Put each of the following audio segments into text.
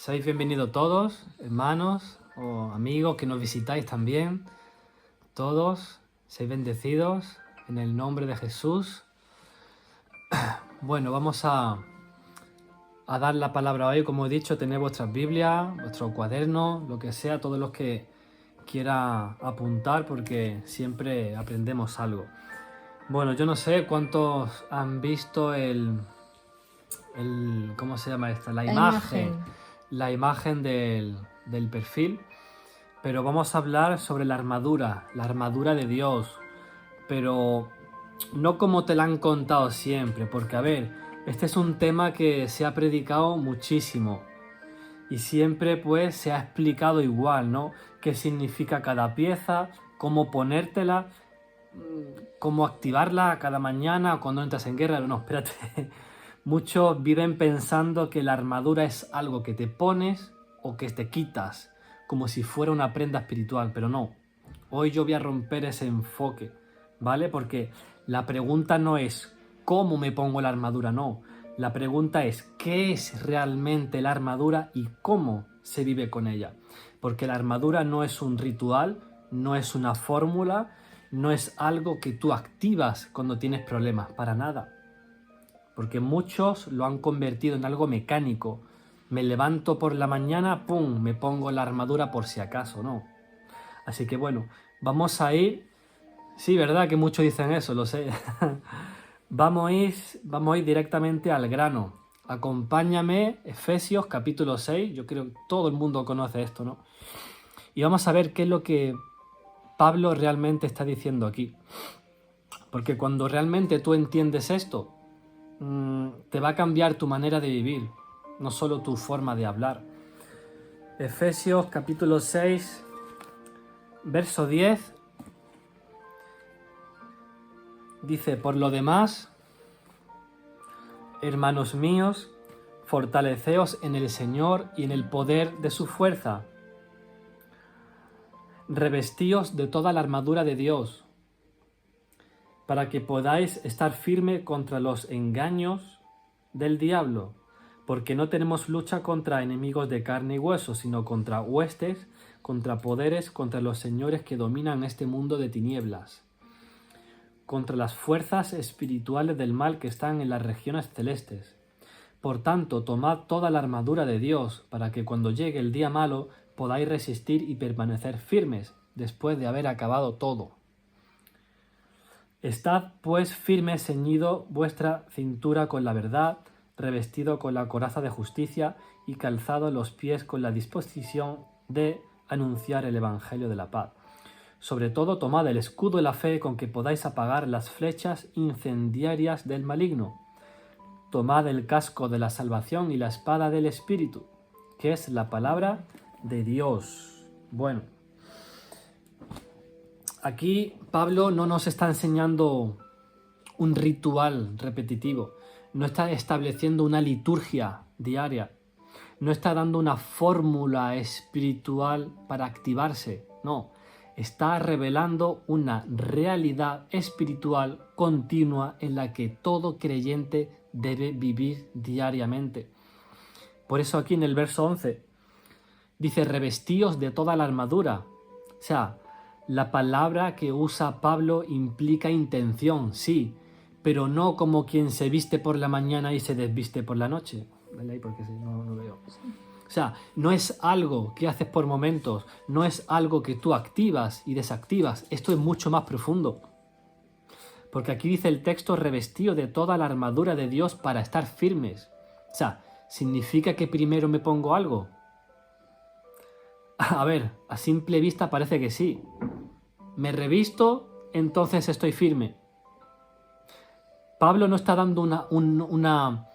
Seáis bienvenidos todos, hermanos o amigos que nos visitáis también. Todos, seáis bendecidos en el nombre de Jesús. Bueno, vamos a dar la palabra hoy. Como he dicho, tened vuestras Biblias, vuestros cuadernos, lo que sea, todos los que quiera apuntar, porque siempre aprendemos algo. Bueno, yo no sé cuántos han visto ¿cómo se llama esta? La imagen del perfil, pero vamos a hablar sobre la armadura de Dios, pero no como te la han contado siempre, porque a ver, este es un tema que se ha predicado muchísimo y siempre pues se ha explicado igual, ¿no? ¿Qué significa cada pieza? ¿Cómo ponértela? ¿Cómo activarla cada mañana o cuando entras en guerra? No, espérate. Muchos viven pensando que la armadura es algo que te pones o que te quitas, como si fuera una prenda espiritual, pero no. Hoy yo voy a romper ese enfoque, ¿vale? Porque la pregunta no es ¿cómo me pongo la armadura? No. La pregunta es ¿qué es realmente la armadura y cómo se vive con ella? Porque la armadura no es un ritual, no es una fórmula, no es algo que tú activas cuando tienes problemas, para nada. Porque muchos lo han convertido en algo mecánico. Me levanto por la mañana, ¡pum!, me pongo la armadura por si acaso, no. Así que bueno, vamos a ir... Sí, ¿verdad? Que muchos dicen eso, lo sé. Vamos a ir directamente al grano. Acompáñame, Efesios capítulo 6. Yo creo que todo el mundo conoce esto, ¿no? Y vamos a ver qué es lo que Pablo realmente está diciendo aquí. Porque cuando realmente tú entiendes esto, te va a cambiar tu manera de vivir, no solo tu forma de hablar. Efesios capítulo 6, verso 10, dice: por lo demás, hermanos míos, fortaleceos en el Señor y en el poder de su fuerza. Revestíos de toda la armadura de Dios, para que podáis estar firme contra los engaños del diablo, porque no tenemos lucha contra enemigos de carne y hueso, sino contra huestes, contra poderes, contra los señores que dominan este mundo de tinieblas, contra las fuerzas espirituales del mal que están en las regiones celestes. Por tanto, tomad toda la armadura de Dios, para que cuando llegue el día malo podáis resistir y permanecer firmes, después de haber acabado todo. Estad pues firmes, ceñido vuestra cintura con la verdad, revestido con la coraza de justicia y calzado los pies con la disposición de anunciar el evangelio de la paz. Sobre todo tomad el escudo de la fe con que podáis apagar las flechas incendiarias del maligno. Tomad el casco de la salvación y la espada del Espíritu, que es la palabra de Dios. Bueno, aquí Pablo no nos está enseñando un ritual repetitivo, no está estableciendo una liturgia diaria, no está dando una fórmula espiritual para activarse, no, está revelando una realidad espiritual continua en la que todo creyente debe vivir diariamente. Por eso aquí en el verso 11 dice: revestíos de toda la armadura. O sea, la palabra que usa Pablo implica intención, sí, pero no como quien se viste por la mañana y se desviste por la noche. Vale ahí porque no veo. O sea, no es algo que haces por momentos, no es algo que tú activas y desactivas. Esto es mucho más profundo. Porque aquí dice el texto: revestido de toda la armadura de Dios para estar firmes. O sea, ¿significa que primero me pongo algo? A ver, a simple vista parece que sí. Me revisto, entonces estoy firme. Pablo no está dando una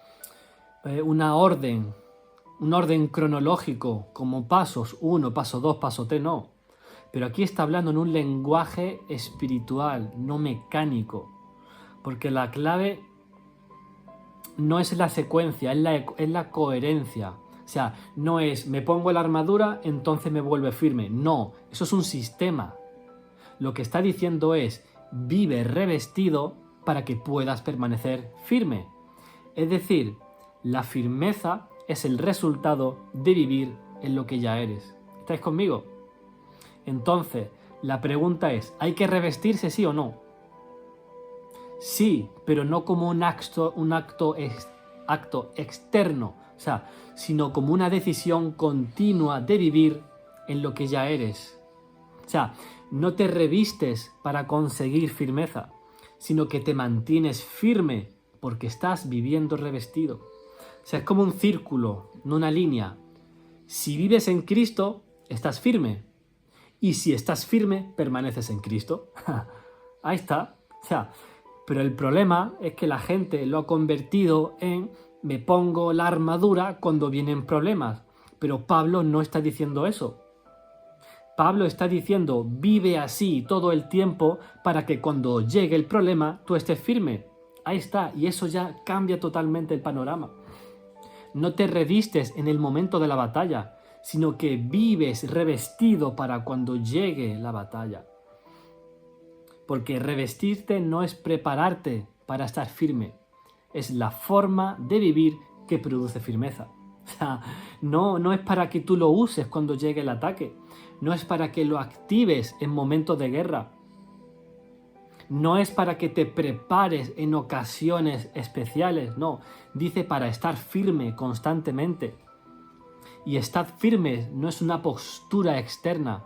orden, un orden cronológico, como pasos, 1, paso 2, paso 3, no. Pero aquí está hablando en un lenguaje espiritual, no mecánico. Porque la clave no es la secuencia, es la coherencia. O sea, no es me pongo la armadura, entonces me vuelve firme. No, eso es un sistema. Lo que está diciendo es: vive revestido para que puedas permanecer firme. Es decir, la firmeza es el resultado de vivir en lo que ya eres. ¿Estáis conmigo? Entonces, la pregunta es, ¿hay que revestirse sí o no? Sí, pero no como un acto externo, o sea, sino como una decisión continua de vivir en lo que ya eres. O sea, no te revistes para conseguir firmeza, sino que te mantienes firme porque estás viviendo revestido. O sea, es como un círculo, no una línea. Si vives en Cristo, estás firme. Y si estás firme, permaneces en Cristo. Ahí está. O sea, pero el problema es que la gente lo ha convertido en me pongo la armadura cuando vienen problemas. Pero Pablo no está diciendo eso. Pablo está diciendo vive así todo el tiempo para que cuando llegue el problema tú estés firme. Ahí está. Y eso ya cambia totalmente el panorama. No te revistes en el momento de la batalla, sino que vives revestido para cuando llegue la batalla. Porque revestirte no es prepararte para estar firme, es la forma de vivir que produce firmeza. O sea, no es para que tú lo uses cuando llegue el ataque, no es para que lo actives en momentos de guerra, no es para que te prepares en ocasiones especiales, no, dice para estar firme constantemente. Y estar firme no es una postura externa,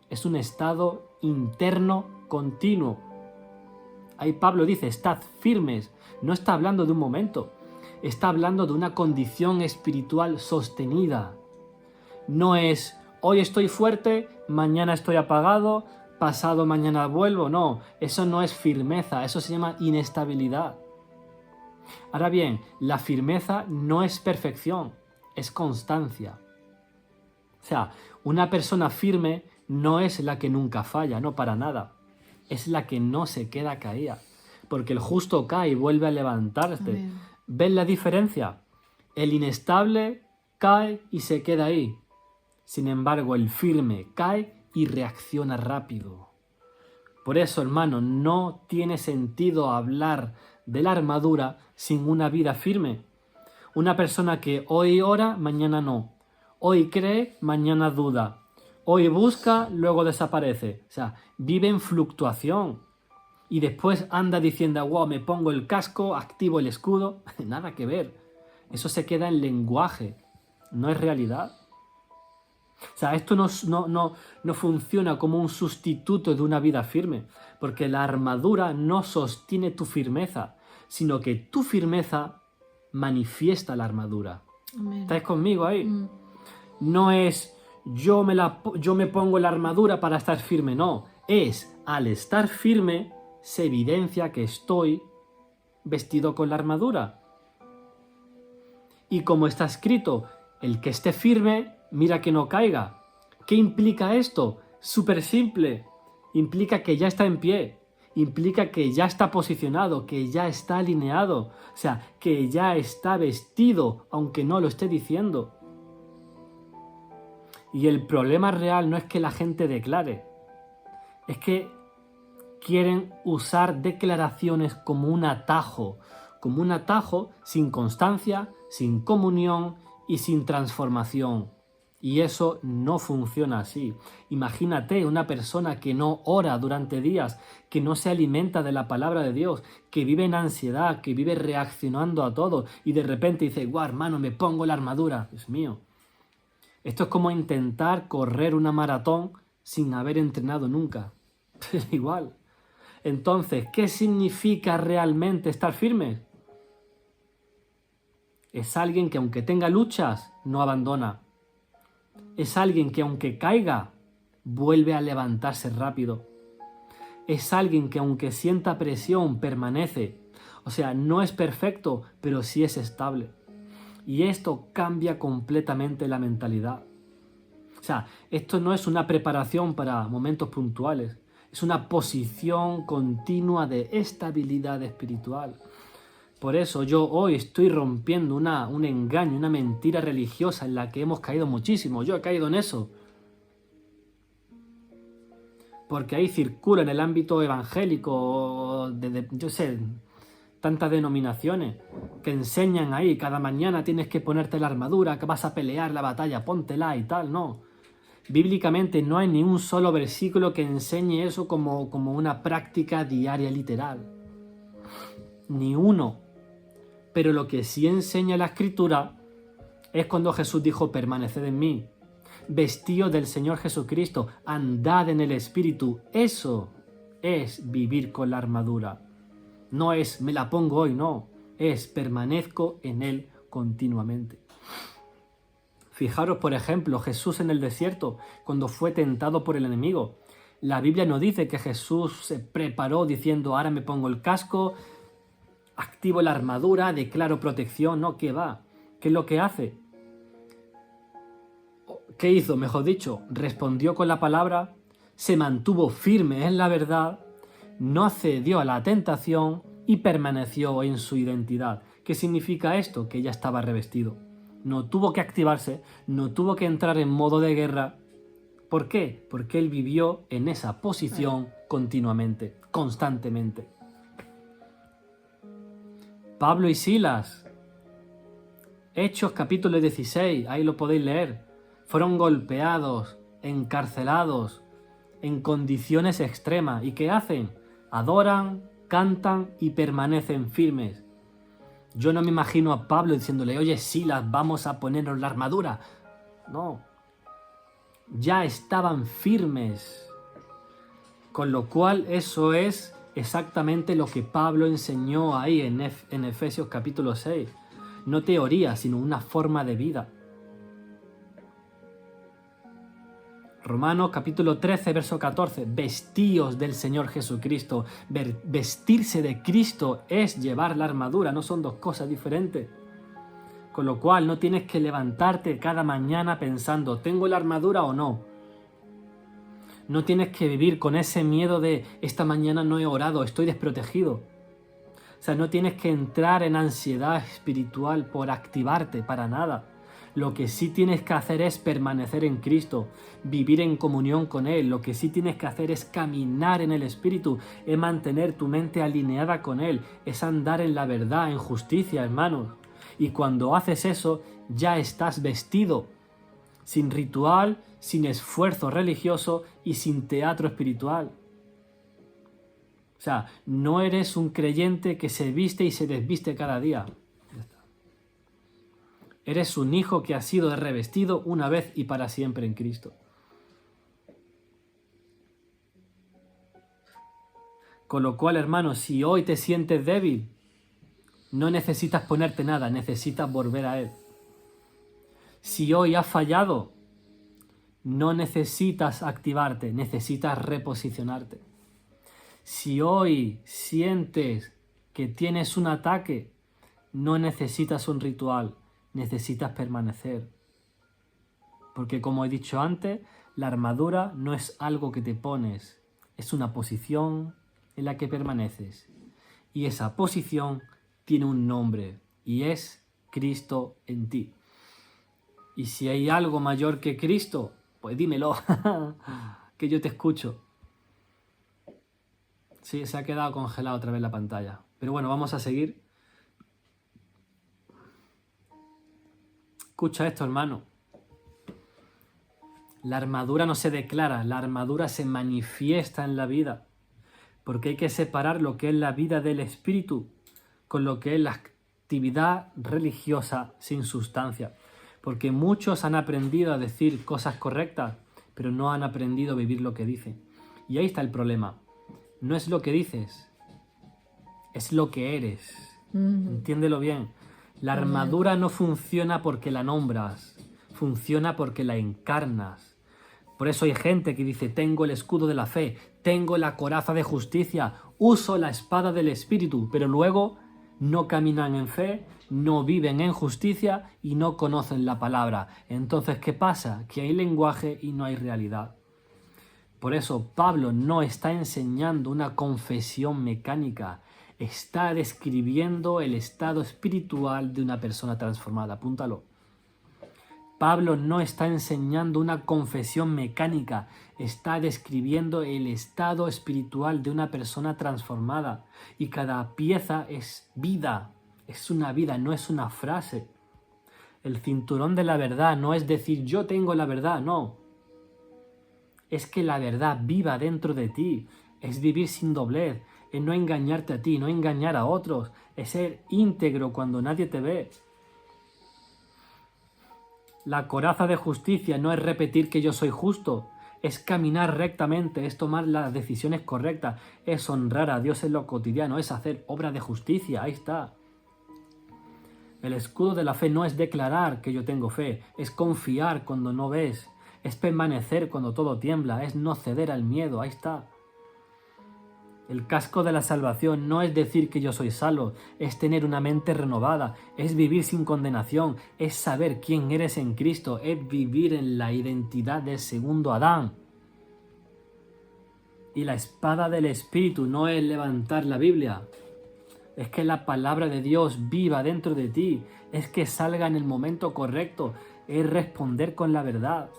es un estado interno continuo. Ahí Pablo dice, estad firmes, no está hablando de un momento, está hablando de una condición espiritual sostenida. No es, hoy estoy fuerte, mañana estoy apagado, pasado mañana vuelvo, no, eso no es firmeza, eso se llama inestabilidad. Ahora bien, la firmeza no es perfección, es constancia. O sea, una persona firme no es la que nunca falla, no para nada. Es la que no se queda caída. Porque el justo cae y vuelve a levantarse. ¿Ven la diferencia? El inestable cae y se queda ahí. Sin embargo, el firme cae y reacciona rápido. Por eso, hermano, no tiene sentido hablar de la armadura sin una vida firme. Una persona que hoy ora, mañana no. Hoy cree, mañana duda. Hoy busca, luego desaparece. O sea, vive en fluctuación. Y después anda diciendo, wow, me pongo el casco, activo el escudo. Nada que ver. Eso se queda en lenguaje. No es realidad. O sea, esto no funciona como un sustituto de una vida firme. Porque la armadura no sostiene tu firmeza, sino que tu firmeza manifiesta la armadura. Amén. ¿Estáis conmigo ahí? No es yo me pongo la armadura para estar firme, no. Es al estar firme se evidencia que estoy vestido con la armadura. Y como está escrito, el que esté firme, mira que no caiga. ¿Qué implica esto? Súper simple. Implica que ya está en pie. Implica que ya está posicionado, que ya está alineado. O sea, que ya está vestido, aunque no lo esté diciendo. Y el problema real no es que la gente declare. Es que quieren usar declaraciones como un atajo sin constancia, sin comunión y sin transformación. Y eso no funciona así. Imagínate una persona que no ora durante días, que no se alimenta de la palabra de Dios, que vive en ansiedad, que vive reaccionando a todo y de repente dice, guau, hermano, me pongo la armadura. Dios mío. Esto es como intentar correr una maratón sin haber entrenado nunca. Es igual. Entonces, ¿qué significa realmente estar firme? Es alguien que aunque tenga luchas, no abandona. Es alguien que aunque caiga, vuelve a levantarse rápido. Es alguien que aunque sienta presión, permanece. O sea, no es perfecto, pero sí es estable. Y esto cambia completamente la mentalidad. O sea, esto no es una preparación para momentos puntuales. Es una posición continua de estabilidad espiritual. Por eso yo hoy estoy rompiendo un engaño, una mentira religiosa en la que hemos caído muchísimo. Yo he caído en eso. Porque ahí circula en el ámbito evangélico, yo sé, tantas denominaciones que enseñan ahí, cada mañana tienes que ponerte la armadura, que vas a pelear la batalla, póntela y tal, no. Bíblicamente no hay ni un solo versículo que enseñe eso como una práctica diaria literal. Ni uno. Pero lo que sí enseña la Escritura es cuando Jesús dijo, permaneced en mí, vestíos del Señor Jesucristo, andad en el Espíritu. Eso es vivir con la armadura. No es me la pongo hoy, no. Es permanezco en Él continuamente. Fijaros, por ejemplo, Jesús en el desierto, cuando fue tentado por el enemigo. La Biblia no dice que Jesús se preparó diciendo, ahora me pongo el casco, activo la armadura, declaro protección. No, ¿qué va? ¿Qué es lo que hace? ¿Qué hizo? Mejor dicho, respondió con la palabra, se mantuvo firme en la verdad, no cedió a la tentación y permaneció en su identidad. ¿Qué significa esto? Que ya estaba revestido. No tuvo que activarse, no tuvo que entrar en modo de guerra. ¿Por qué? Porque él vivió en esa posición continuamente, constantemente. Pablo y Silas, Hechos capítulo 16, ahí lo podéis leer, fueron golpeados, encarcelados, en condiciones extremas. ¿Y qué hacen? Adoran, cantan y permanecen firmes. Yo no me imagino a Pablo diciéndole, oye Silas, vamos a ponernos la armadura. No. Ya estaban firmes. Con lo cual eso es exactamente lo que Pablo enseñó ahí en Efesios capítulo 6. No teoría, sino una forma de vida. Romanos capítulo 13, verso 14. Vestíos del Señor Jesucristo. Vestirse de Cristo es llevar la armadura, no son dos cosas diferentes. Con lo cual no tienes que levantarte cada mañana pensando, ¿tengo la armadura o no? No tienes que vivir con ese miedo de, esta mañana no he orado, estoy desprotegido. O sea, no tienes que entrar en ansiedad espiritual por activarte, para nada. Lo que sí tienes que hacer es permanecer en Cristo, vivir en comunión con Él. Lo que sí tienes que hacer es caminar en el Espíritu, es mantener tu mente alineada con Él, es andar en la verdad, en justicia, hermanos. Y cuando haces eso, ya estás vestido, sin ritual, sin esfuerzo religioso y sin teatro espiritual. O sea, no eres un creyente que se viste y se desviste cada día. Eres un hijo que ha sido revestido una vez y para siempre en Cristo. Con lo cual, hermanos, si hoy te sientes débil, no necesitas ponerte nada, necesitas volver a Él. Si hoy has fallado, no necesitas activarte, necesitas reposicionarte. Si hoy sientes que tienes un ataque, no necesitas un ritual, necesitas permanecer. Porque como he dicho antes, la armadura no es algo que te pones, es una posición en la que permaneces. Y esa posición tiene un nombre y es Cristo en ti. Y si hay algo mayor que Cristo, pues dímelo, que yo te escucho. Sí, se ha quedado congelado otra vez la pantalla. Pero bueno, vamos a seguir. Escucha esto, hermano. La armadura no se declara, la armadura se manifiesta en la vida. Porque hay que separar lo que es la vida del espíritu con lo que es la actividad religiosa sin sustancia. Porque muchos han aprendido a decir cosas correctas, pero no han aprendido a vivir lo que dicen. Y ahí está el problema. No es lo que dices, es lo que eres. Entiéndelo bien. La armadura no funciona porque la nombras, funciona porque la encarnas. Por eso hay gente que dice, tengo el escudo de la fe, tengo la coraza de justicia, uso la espada del Espíritu, pero luego no caminan en fe, no viven en justicia y no conocen la palabra. Entonces, ¿qué pasa? Que hay lenguaje y no hay realidad. Por eso Pablo no está enseñando una confesión mecánica, está describiendo el estado espiritual de una persona transformada. Apúntalo. Pablo no está enseñando una confesión mecánica, está describiendo el estado espiritual de una persona transformada. Y cada pieza es vida, es una vida, no es una frase. El cinturón de la verdad no es decir yo tengo la verdad, no. Es que la verdad viva dentro de ti, es vivir sin doblez, es no engañarte a ti, no engañar a otros, es ser íntegro cuando nadie te ve. La coraza de justicia no es repetir que yo soy justo, es caminar rectamente, es tomar las decisiones correctas, es honrar a Dios en lo cotidiano, es hacer obra de justicia, ahí está. El escudo de la fe no es declarar que yo tengo fe, es confiar cuando no ves, es permanecer cuando todo tiembla, es no ceder al miedo, ahí está. El casco de la salvación no es decir que yo soy salvo, es tener una mente renovada, es vivir sin condenación, es saber quién eres en Cristo, es vivir en la identidad del segundo Adán. Y la espada del Espíritu no es levantar la Biblia, es que la palabra de Dios viva dentro de ti, es que salga en el momento correcto, es responder con la verdad.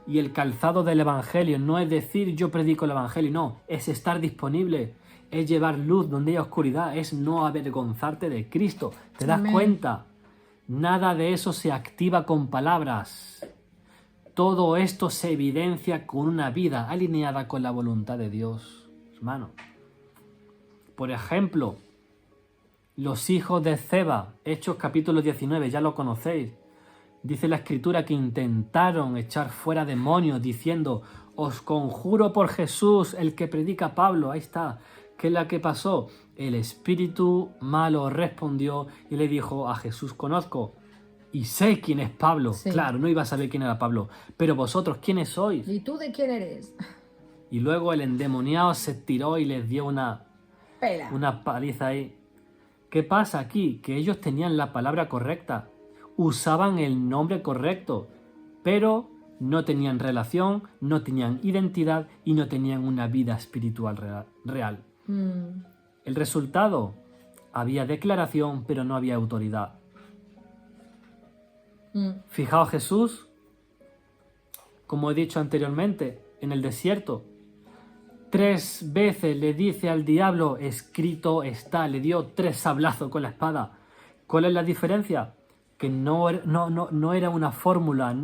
Y el calzado del Evangelio no es decir yo predico el Evangelio, no, es estar disponible, es llevar luz donde hay oscuridad, es no avergonzarte de Cristo. ¿Te das cuenta? Nada de eso se activa con palabras. Todo esto se evidencia con una vida alineada con la voluntad de Dios, hermano. Por ejemplo, los hijos de Zeba, Hechos capítulo 19, ya lo conocéis. Dice la Escritura que intentaron echar fuera demonios diciendo, os conjuro por Jesús, el que predica Pablo. Ahí está. ¿Qué es la que pasó? El espíritu malo respondió y le dijo, a Jesús conozco y sé quién es Pablo. Sí. Claro, no iba a saber quién era Pablo. Pero vosotros, ¿quiénes sois? ¿Y tú de quién eres? Y luego el endemoniado se tiró y les dio una paliza ahí. ¿Qué pasa aquí? Que ellos tenían la palabra correcta. Usaban el nombre correcto, pero no tenían relación, no tenían identidad y no tenían una vida espiritual real. El resultado, había declaración, pero no había autoridad. Fijaos Jesús, como he dicho anteriormente, en el desierto, 3 veces le dice al diablo, escrito está, le dio 3 sablazos con la espada. ¿Cuál es la diferencia? Que no era una fórmula,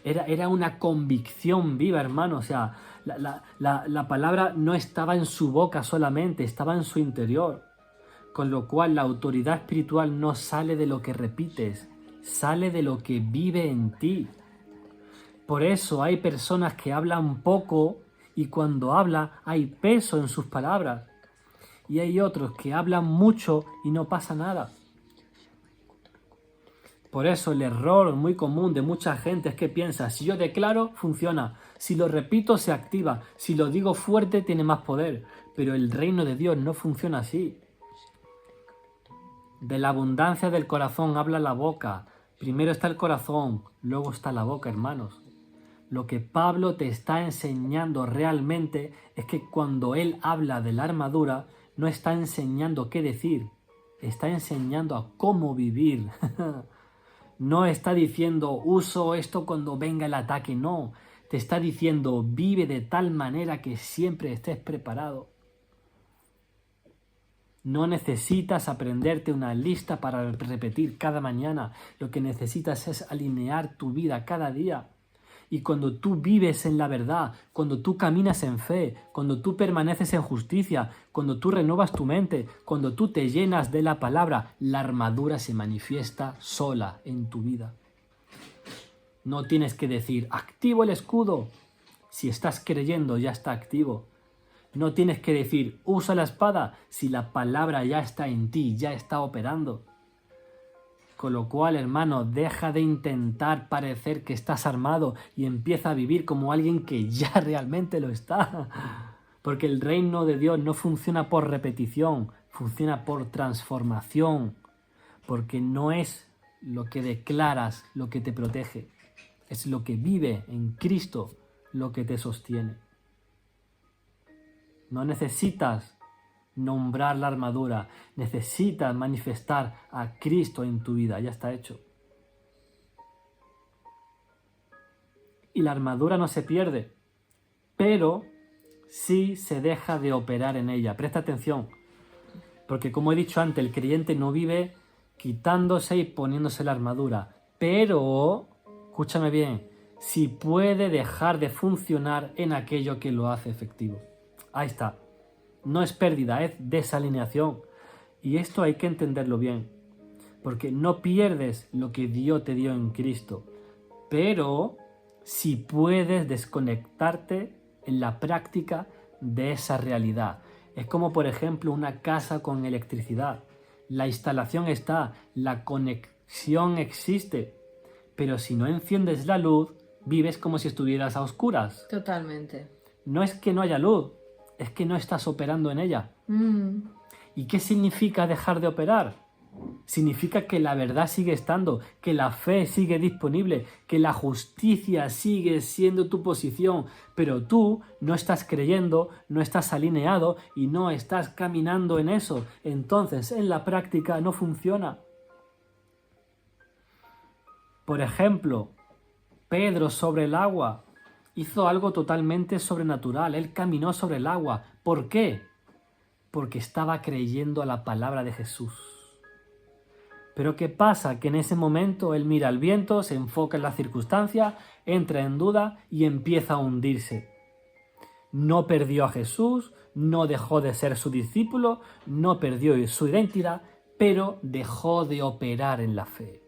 era una convicción viva, hermano. O sea, la palabra no estaba en su boca solamente, estaba en su interior. Con lo cual la autoridad espiritual no sale de lo que repites, sale de lo que vive en ti. Por eso hay personas que hablan poco y cuando habla hay peso en sus palabras. Y hay otros que hablan mucho y no pasa nada. Por eso el error muy común de mucha gente es que piensa, si yo declaro, funciona. Si lo repito, se activa. Si lo digo fuerte, tiene más poder. Pero el reino de Dios no funciona así. De la abundancia del corazón habla la boca. Primero está el corazón, luego está la boca, hermanos. Lo que Pablo te está enseñando realmente es que cuando él habla de la armadura, no está enseñando qué decir. Está enseñando a cómo vivir. No está diciendo, uso esto cuando venga el ataque, no. Te está diciendo, vive de tal manera que siempre estés preparado. No necesitas aprenderte una lista para repetir cada mañana. Lo que necesitas es alinear tu vida cada día. Y cuando tú vives en la verdad, cuando tú caminas en fe, cuando tú permaneces en justicia, cuando tú renovas tu mente, cuando tú te llenas de la palabra, la armadura se manifiesta sola en tu vida. No tienes que decir, activo el escudo. Si estás creyendo, ya está activo. No tienes que decir, usa la espada, si la palabra ya está en ti, ya está operando. Con lo cual, hermano, deja de intentar parecer que estás armado y empieza a vivir como alguien que ya realmente lo está. Porque el reino de Dios no funciona por repetición, funciona por transformación. Porque no es lo que declaras lo que te protege, es lo que vive en Cristo lo que te sostiene. No necesitas nombrar la armadura, necesitas manifestar a Cristo en tu vida, ya está hecho. y la armadura no se pierde, pero sí se deja de operar en ella. Presta atención, porque como he dicho antes, el creyente no vive quitándose y poniéndose la armadura, pero, escúchame bien, sí puede dejar de funcionar en aquello que lo hace efectivo. Ahí está. No es pérdida, es desalineación. Y esto hay que entenderlo bien, porque no pierdes lo que Dios te dio en Cristo, pero sí puedes desconectarte en la práctica de esa realidad. Es como, por ejemplo, una casa con electricidad. La instalación está, la conexión existe, pero si no enciendes la luz, vives como si estuvieras a oscuras. Totalmente. No es que no haya luz, es que no estás operando en ella. ¿Y qué significa dejar de operar? Significa que la verdad sigue estando, que la fe sigue disponible, que la justicia sigue siendo tu posición, pero tú no estás creyendo, no estás alineado y no estás caminando en eso. Entonces, en la práctica no funciona. Por ejemplo, Pedro sobre el agua hizo algo totalmente sobrenatural. Él caminó sobre el agua. ¿Por qué? Porque estaba creyendo a la palabra de Jesús. Pero ¿qué pasa? Que en ese momento él mira al viento, se enfoca en la circunstancia, entra en duda y empieza a hundirse. No perdió a Jesús, no dejó de ser su discípulo, no perdió su identidad, pero dejó de operar en la fe.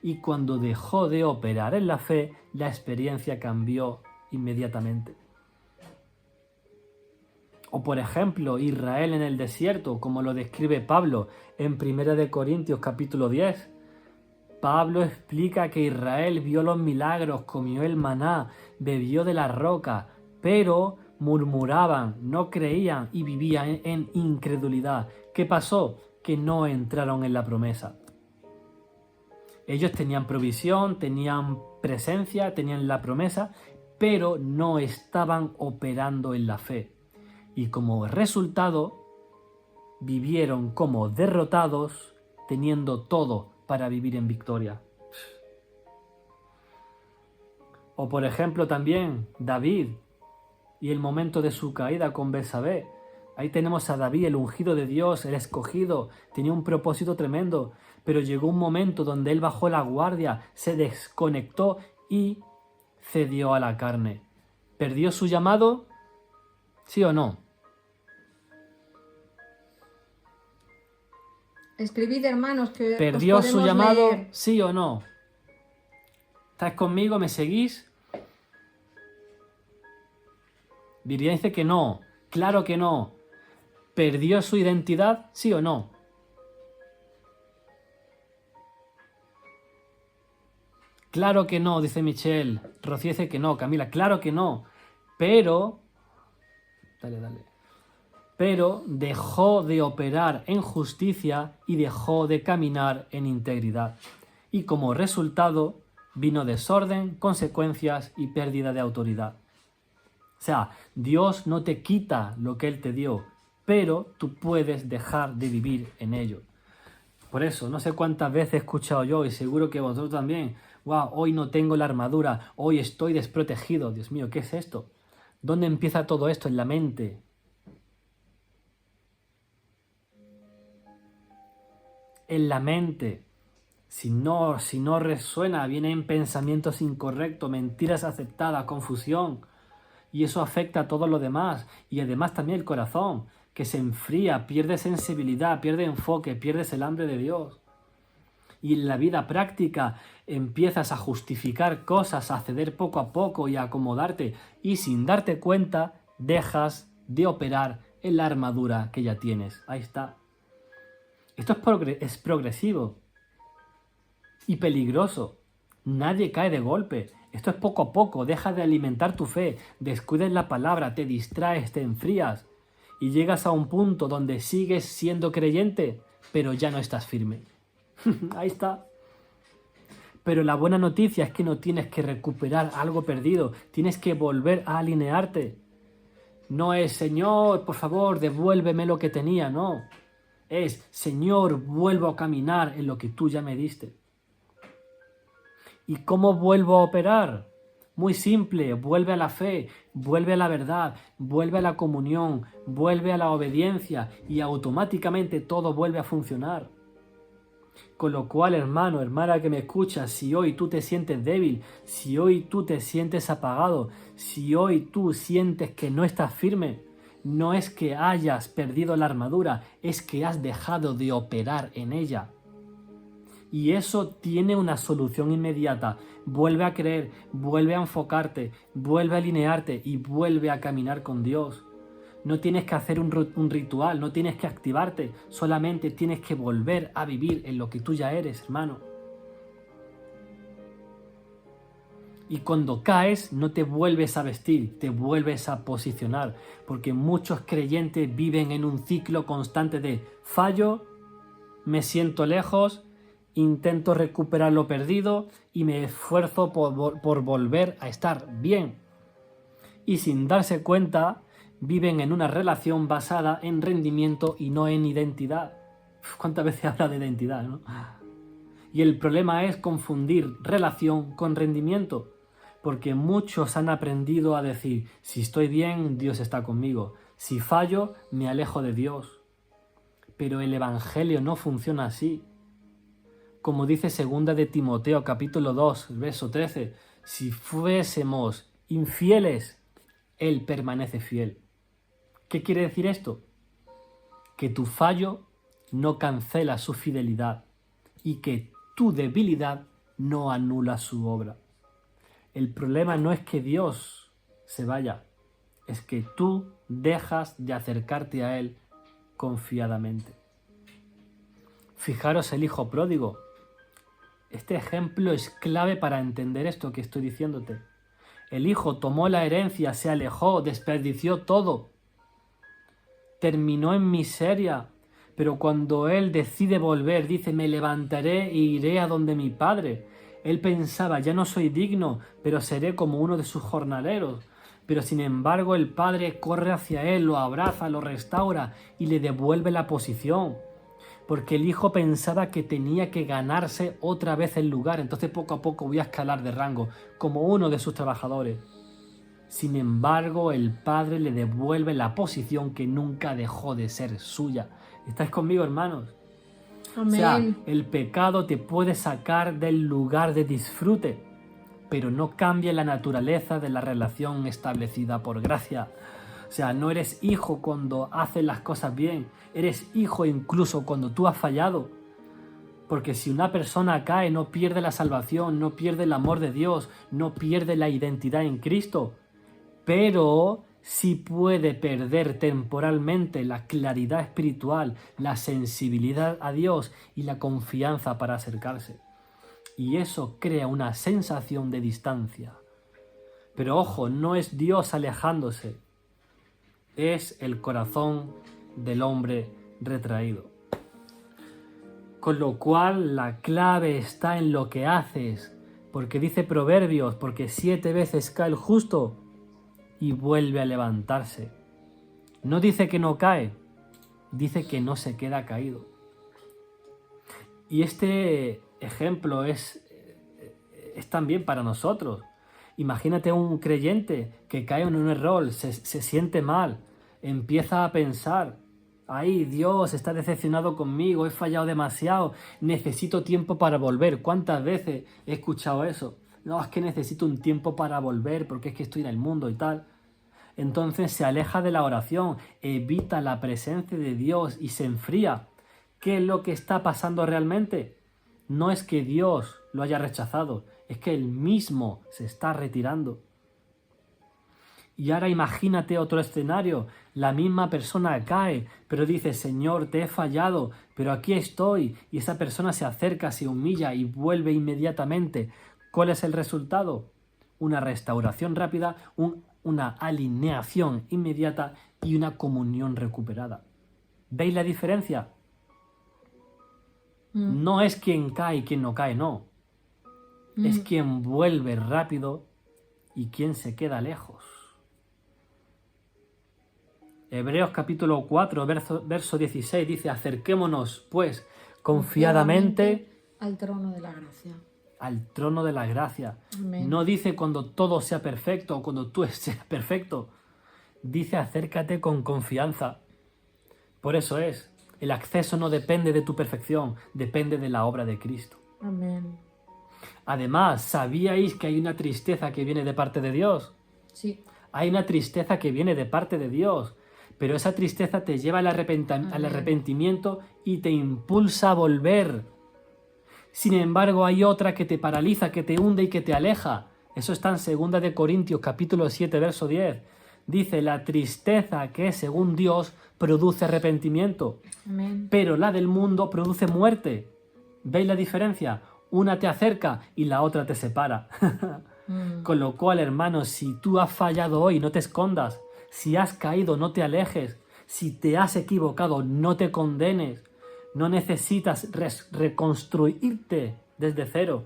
Y cuando dejó de operar en la fe, la experiencia cambió inmediatamente. O por ejemplo, Israel en el desierto, como lo describe Pablo en 1 Corintios capítulo 10. Pablo explica que Israel vio los milagros, comió el maná, bebió de la roca, pero murmuraban, no creían y vivían en incredulidad. ¿Qué pasó? Que no entraron en la promesa. Ellos tenían provisión, tenían presencia, tenían la promesa, pero no estaban operando en la fe. Y como resultado, vivieron como derrotados, teniendo todo para vivir en victoria. O por ejemplo también David y el momento de su caída con Betsabé. Ahí tenemos a David, el ungido de Dios, el escogido, tenía un propósito tremendo, pero llegó un momento donde él bajó la guardia, se desconectó y cedió a la carne. ¿Perdió su llamado? ¿Sí o no? Escribid, hermanos, que ¿Perdió os su podemos llamado? leer. ¿Sí o no? ¿Estáis conmigo? ¿Me seguís? Viridiana dice que no. Claro que no. ¿Perdió su identidad? ¿Sí o no? Claro que no, dice Michelle. Rocío dice que no. Camila, claro que no. Pero... Dale. Pero dejó de operar en justicia y dejó de caminar en integridad. Y como resultado vino desorden, consecuencias y pérdida de autoridad. O sea, Dios no te quita lo que Él te dio, pero tú puedes dejar de vivir en ello. Por eso, no sé cuántas veces he escuchado yo, y seguro que vosotros también, wow, hoy no tengo la armadura, hoy estoy desprotegido. Dios mío, ¿qué es esto? ¿Dónde empieza todo esto? En la mente. En la mente. Si no resuena, vienen pensamientos incorrectos, mentiras aceptadas, confusión. Y eso afecta a todo lo demás. Y además también el corazón, que se enfría, pierde sensibilidad, pierde enfoque, pierdes el hambre de Dios. Y en la vida práctica empiezas a justificar cosas, a ceder poco a poco y a acomodarte. Y sin darte cuenta, dejas de operar en la armadura que ya tienes. Ahí está. Esto es progresivo y peligroso. Nadie cae de golpe. Esto es poco a poco. Deja de alimentar tu fe, descuides la palabra, te distraes, te enfrías y llegas a un punto donde sigues siendo creyente, pero ya no estás firme. Ahí está. Pero la buena noticia es que no tienes que recuperar algo perdido, tienes que volver a alinearte. No es, Señor, por favor, devuélveme lo que tenía, no. Es, Señor, vuelvo a caminar en lo que tú ya me diste. ¿Y cómo vuelvo a operar? Muy simple, vuelve a la fe, vuelve a la verdad, vuelve a la comunión, vuelve a la obediencia y automáticamente todo vuelve a funcionar. Con lo cual, hermano, hermana que me escuchas, si hoy tú te sientes débil, si hoy tú te sientes apagado, si hoy tú sientes que no estás firme, no es que hayas perdido la armadura, es que has dejado de operar en ella. Y eso tiene una solución inmediata. Vuelve a creer, vuelve a enfocarte, vuelve a alinearte y vuelve a caminar con Dios. No tienes que hacer un ritual, no tienes que activarte, solamente tienes que volver a vivir en lo que tú ya eres, hermano. Y cuando caes, no te vuelves a vestir, te vuelves a posicionar, porque muchos creyentes viven en un ciclo constante de fallo, me siento lejos, intento recuperar lo perdido y me esfuerzo por volver a estar bien. Y sin darse cuenta, viven en una relación basada en rendimiento y no en identidad. ¿Cuántas veces habla de identidad, no? Y el problema es confundir relación con rendimiento, porque muchos han aprendido a decir, si estoy bien, Dios está conmigo, si fallo, me alejo de Dios. Pero el Evangelio no funciona así. Como dice 2 de Timoteo capítulo 2, verso 13, si fuésemos infieles, Él permanece fiel. ¿Qué quiere decir esto? Que tu fallo no cancela su fidelidad y que tu debilidad no anula su obra. El problema no es que Dios se vaya, es que tú dejas de acercarte a Él confiadamente. Fijaros el hijo pródigo. Este ejemplo es clave para entender esto que estoy diciéndote. El hijo tomó la herencia, se alejó, desperdició todo. Terminó en miseria, pero cuando él decide volver, dice, me levantaré e iré a donde mi padre. Él pensaba, ya no soy digno, pero seré como uno de sus jornaleros. Pero sin embargo el padre corre hacia él, lo abraza, lo restaura y le devuelve la posición. Porque el hijo pensaba que tenía que ganarse otra vez el lugar, entonces poco a poco voy a escalar de rango, como uno de sus trabajadores. Sin embargo, el padre le devuelve la posición que nunca dejó de ser suya. ¿Estáis conmigo, hermanos? Amén. O sea, el pecado te puede sacar del lugar de disfrute, pero no cambia la naturaleza de la relación establecida por gracia. O sea, no eres hijo cuando haces las cosas bien, eres hijo incluso cuando tú has fallado. Porque si una persona cae, no pierde la salvación, no pierde el amor de Dios, no pierde la identidad en Cristo, pero sí puede perder temporalmente la claridad espiritual, la sensibilidad a Dios y la confianza para acercarse. Y eso crea una sensación de distancia. Pero ojo, no es Dios alejándose, es el corazón del hombre retraído. Con lo cual la clave está en lo que haces, porque dice Proverbios, porque 7 veces cae el justo y vuelve a levantarse. No dice que no cae, dice que no se queda caído. Y este ejemplo es también para nosotros. Imagínate un creyente que cae en un error, se siente mal, empieza a pensar, ay, Dios está decepcionado conmigo, he fallado demasiado, necesito tiempo para volver. ¿Cuántas veces he escuchado eso? No, es que necesito un tiempo para volver porque es que estoy en el mundo y tal. Entonces se aleja de la oración, evita la presencia de Dios y se enfría. ¿Qué es lo que está pasando realmente? No es que Dios lo haya rechazado, es que Él mismo se está retirando. Y ahora imagínate otro escenario, la misma persona cae, pero dice, Señor, te he fallado, pero aquí estoy, y esa persona se acerca, se humilla y vuelve inmediatamente. ¿Cuál es el resultado? Una restauración rápida, una alineación inmediata y una comunión recuperada. ¿Veis la diferencia? No es quien cae y quien no cae, no. Es quien vuelve rápido y quien se queda lejos. Hebreos capítulo 4, verso 16 dice, acerquémonos, pues, confiadamente al trono de la gracia. al trono de la gracia. Amén. No dice cuando todo sea perfecto o cuando tú seas perfecto. Dice acércate con confianza. Por eso el acceso no depende de tu perfección, depende de la obra de Cristo. Amén. Además, ¿sabíais que hay una tristeza que viene de parte de Dios? Sí. Hay una tristeza que viene de parte de Dios, pero esa tristeza te lleva al arrepentimiento y te impulsa a volver. Sin embargo, hay otra que te paraliza, que te hunde y que te aleja. Eso está en 2 de Corintios, capítulo 7, verso 10. Dice, la tristeza que según Dios produce arrepentimiento, Amén. pero la del mundo produce muerte. ¿Veis la diferencia? Una te acerca y la otra te separa. Con lo cual, hermanos, si tú has fallado hoy, no te escondas. Si has caído, no te alejes. Si te has equivocado, no te condenes. No necesitas reconstruirte desde cero.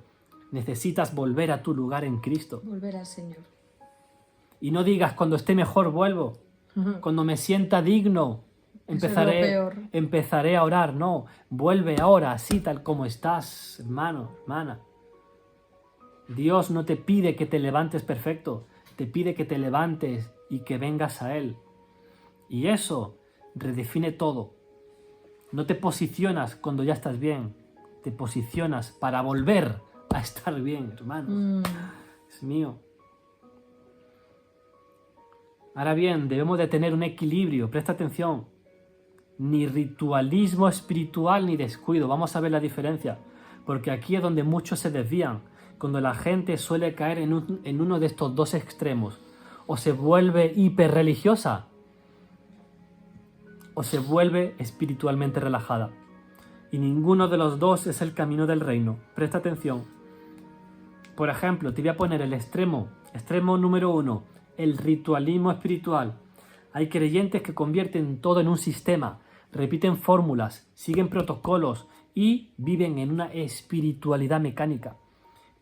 Necesitas volver a tu lugar en Cristo. Volver al Señor. Y no digas, cuando esté mejor vuelvo. Cuando me sienta digno, Eso es lo peor. empezaré a orar. No, vuelve ahora, así tal como estás, hermano, hermana. Dios no te pide que te levantes perfecto, te pide que te levantes y que vengas a Él. Y eso redefine todo. No te posicionas cuando ya estás bien, te posicionas para volver a estar bien, hermanos. Es mío. Ahora bien, debemos de tener un equilibrio, presta atención. Ni ritualismo espiritual ni descuido. Vamos a ver la diferencia, porque aquí es donde muchos se desvían, cuando la gente suele caer en uno de estos dos extremos. O se vuelve hiperreligiosa, o se vuelve espiritualmente relajada. Y ninguno de los dos es el camino del reino. Presta atención. Por ejemplo, te voy a poner el extremo número 1, el ritualismo espiritual. Hay creyentes que convierten todo en un sistema, repiten fórmulas, siguen protocolos y viven en una espiritualidad mecánica.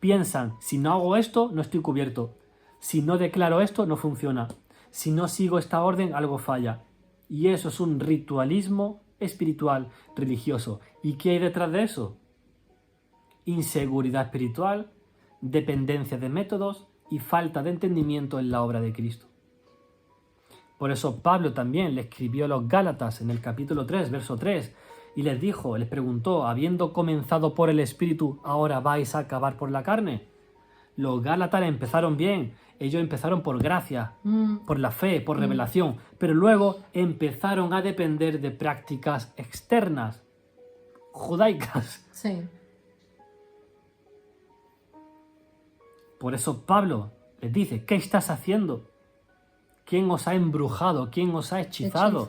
Piensan, si no hago esto, no estoy cubierto. Si no declaro esto, no funciona. Si no sigo esta orden, algo falla. Y eso es un ritualismo espiritual religioso. ¿Y qué hay detrás de eso? Inseguridad espiritual, dependencia de métodos y falta de entendimiento en la obra de Cristo. Por eso Pablo también le escribió a los Gálatas en el capítulo 3, verso 3, y les dijo, les preguntó, habiendo comenzado por el Espíritu, ¿ahora vais a acabar por la carne? Los Gálatas empezaron bien, ellos empezaron por gracia, por la fe, por revelación, pero luego empezaron a depender de prácticas externas, judaicas. Sí. Por eso Pablo les dice, ¿qué estás haciendo? ¿Quién os ha embrujado? ¿Quién os ha hechizado?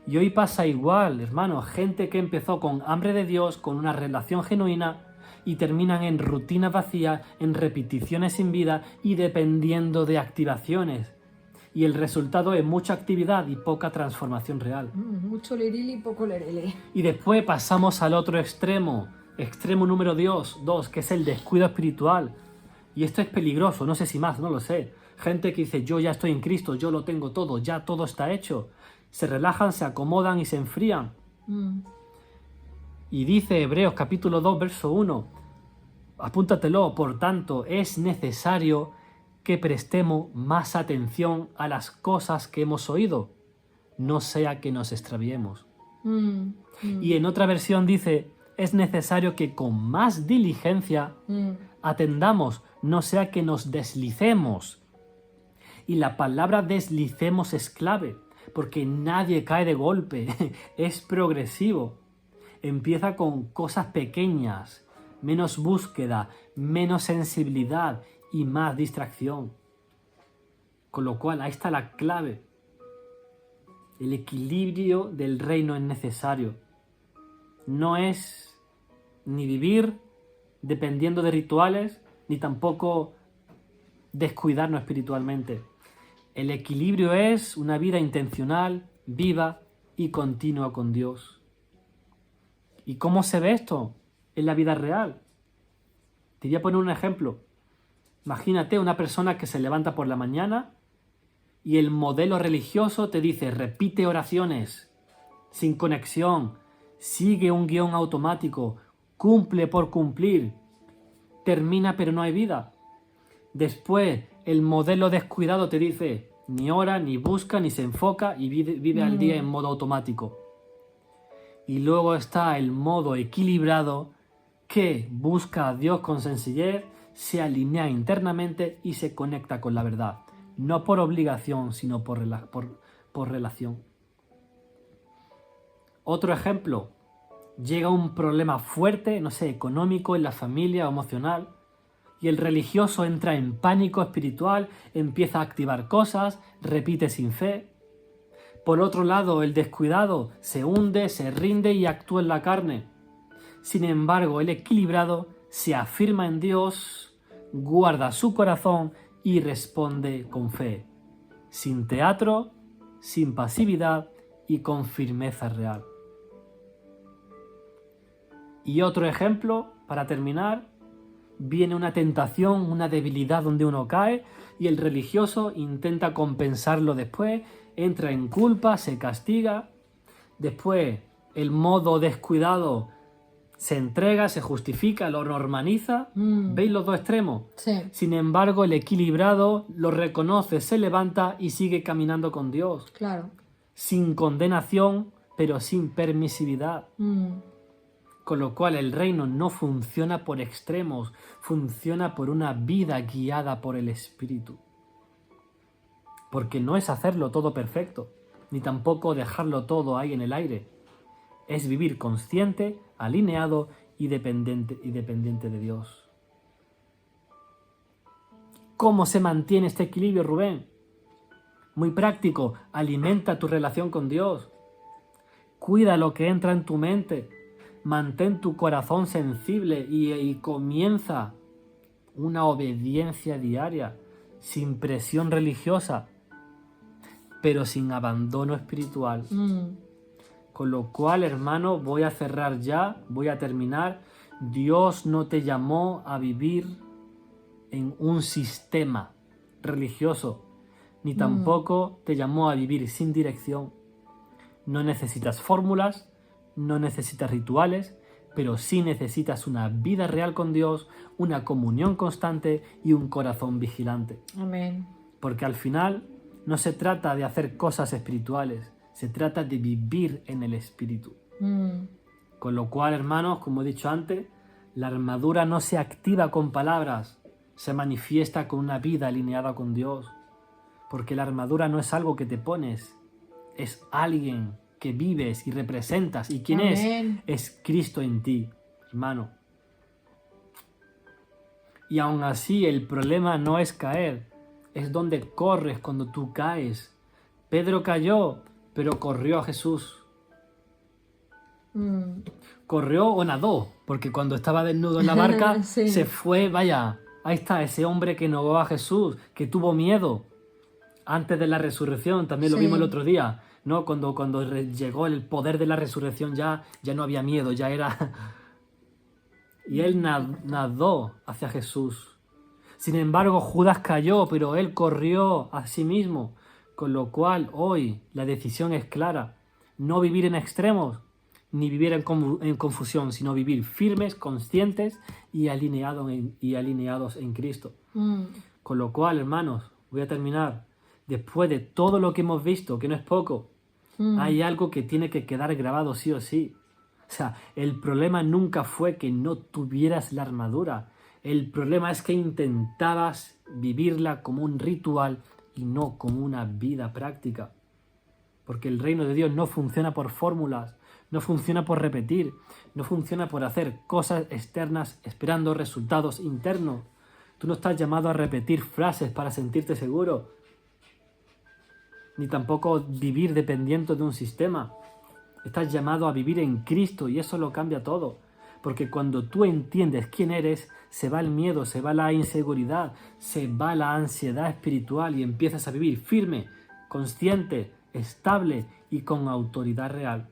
Y hoy pasa igual, hermano, gente que empezó con hambre de Dios, con una relación genuina, y terminan en rutinas vacías, en repeticiones sin vida y dependiendo de activaciones. Y el resultado es mucha actividad y poca transformación real. Mucho lirili y poco lerele. Y después pasamos al otro extremo número 2, que es el descuido espiritual. Y esto es peligroso, no sé si más, no lo sé. Gente que dice, yo ya estoy en Cristo, yo lo tengo todo, ya todo está hecho. Se relajan, se acomodan y se enfrían. Y dice Hebreos capítulo 2, verso 1, apúntatelo, por tanto, es necesario que prestemos más atención a las cosas que hemos oído, no sea que nos extraviemos. Y en otra versión dice, es necesario que con más diligencia atendamos, no sea que nos deslicemos. Y la palabra deslicemos es clave, porque nadie cae de golpe, es progresivo. Empieza con cosas pequeñas, menos búsqueda, menos sensibilidad y más distracción. Con lo cual, ahí está la clave. El equilibrio del reino es necesario. No es ni vivir dependiendo de rituales, ni tampoco descuidarnos espiritualmente. El equilibrio es una vida intencional, viva y continua con Dios. ¿Y cómo se ve esto en la vida real? Te voy a poner un ejemplo. Imagínate una persona que se levanta por la mañana y el modelo religioso te dice, repite oraciones, sin conexión, sigue un guión automático, cumple por cumplir. termina pero no hay vida. Después, el modelo descuidado te dice, ni ora, ni busca, ni se enfoca y vive al día en modo automático. Y luego está el modo equilibrado que busca a Dios con sencillez, se alinea internamente y se conecta con la verdad. No por obligación, sino por relación. Otro ejemplo, llega un problema fuerte, no sé, económico, en la familia o emocional, y el religioso entra en pánico espiritual, empieza a activar cosas, repite sin fe. Por otro lado, el descuidado se hunde, se rinde y actúa en la carne. Sin embargo, el equilibrado se afirma en Dios, guarda su corazón y responde con fe, sin teatro, sin pasividad y con firmeza real. Y otro ejemplo, para terminar, viene una tentación, una debilidad donde uno cae y el religioso intenta compensarlo después, entra en culpa, se castiga. Después, el modo descuidado se entrega, se justifica, lo normaliza. ¿Veis los dos extremos? Sí. Sin embargo, el equilibrado lo reconoce, se levanta y sigue caminando con Dios. Claro. Sin condenación, pero sin permisividad. Con lo cual el reino no funciona por extremos, funciona por una vida guiada por el Espíritu. Porque no es hacerlo todo perfecto, ni tampoco dejarlo todo ahí en el aire. Es vivir consciente, alineado y dependiente de Dios. ¿Cómo se mantiene este equilibrio, Rubén? Muy práctico, alimenta tu relación con Dios. Cuida lo que entra en tu mente. Mantén tu corazón sensible y comienza una obediencia diaria, sin presión religiosa, pero sin abandono espiritual. Con lo cual, hermano, voy a cerrar ya, voy a terminar. Dios no te llamó a vivir en un sistema religioso, ni tampoco te llamó a vivir sin dirección. No necesitas fórmulas, no necesitas rituales, pero sí necesitas una vida real con Dios, una comunión constante y un corazón vigilante. Amén. Porque al final no se trata de hacer cosas espirituales, se trata de vivir en el Espíritu. Con lo cual, hermanos, como he dicho antes, la armadura no se activa con palabras, se manifiesta con una vida alineada con Dios. Porque la armadura no es algo que te pones, es alguien que vives y representas. ¿Y quién Amén. es? Es Cristo en ti, hermano. Y aún así el problema no es caer, es donde corres cuando tú caes. Pedro cayó, pero corrió a Jesús. Corrió o nadó, porque cuando estaba desnudo en la barca Sí. se fue, vaya, ahí está ese hombre que negó a Jesús, que tuvo miedo antes de la resurrección, también lo Sí. vimos el otro día, ¿no? Cuando llegó el poder de la resurrección ya no había miedo, ya era... Y él nadó hacia Jesús. Sin embargo, Judas cayó, pero él corrió a sí mismo. Con lo cual, hoy la decisión es clara. No vivir en extremos, ni vivir en confusión, sino vivir firmes, conscientes y alineados en Cristo. Con lo cual, hermanos, voy a terminar. Después de todo lo que hemos visto, que no es poco, hay algo que tiene que quedar grabado sí o sí. O sea, el problema nunca fue que no tuvieras la armadura. El problema es que intentabas vivirla como un ritual y no como una vida práctica. Porque el reino de Dios no funciona por fórmulas, no funciona por repetir, no funciona por hacer cosas externas esperando resultados internos. Tú no estás llamado a repetir frases para sentirte seguro, ni tampoco vivir dependiendo de un sistema. Estás llamado a vivir en Cristo y eso lo cambia todo. Porque cuando tú entiendes quién eres, se va el miedo, se va la inseguridad, se va la ansiedad espiritual y empiezas a vivir firme, consciente, estable y con autoridad real.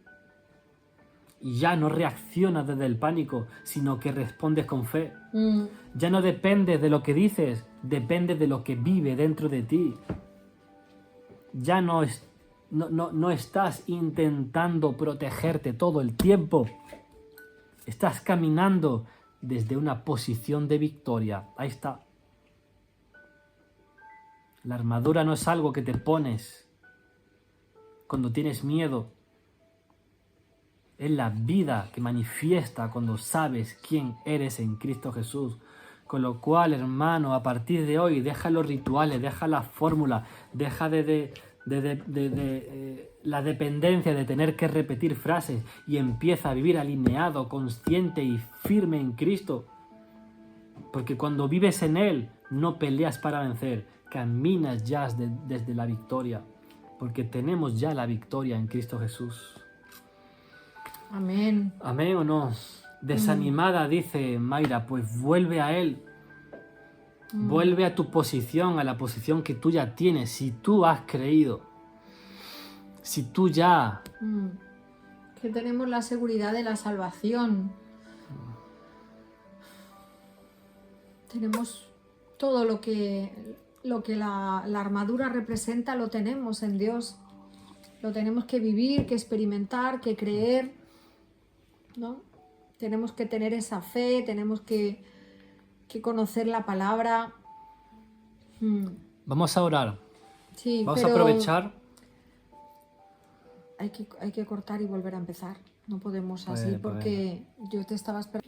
Y ya no reaccionas desde el pánico, sino que respondes con fe. Ya no dependes de lo que dices, dependes de lo que vive dentro de ti. Ya no estás intentando protegerte todo el tiempo. Estás caminando desde una posición de victoria. Ahí está. La armadura no es algo que te pones cuando tienes miedo. Es la vida que manifiesta cuando sabes quién eres en Cristo Jesús. Con lo cual, hermano, a partir de hoy, deja los rituales, deja la fórmula, deja la dependencia de tener que repetir frases y empieza a vivir alineado, consciente y firme en Cristo. Porque cuando vives en Él, no peleas para vencer, caminas ya desde la victoria. Porque tenemos ya la victoria en Cristo Jesús. Amén. ¿Amén o no? Desanimada, dice Mayra, pues vuelve a Él. Vuelve a tu posición, a la posición que tú ya tienes. Si tú has creído, si tú ya... Que tenemos la seguridad de la salvación. Tenemos todo lo que la armadura representa, lo tenemos en Dios. Lo tenemos que vivir, que experimentar, que creer, ¿no? Tenemos que tener esa fe, tenemos que conocer la palabra. Vamos a orar. Sí, Vamos a pero aprovechar. hay que cortar y volver a empezar. No podemos así Pues, porque yo te estaba esperando.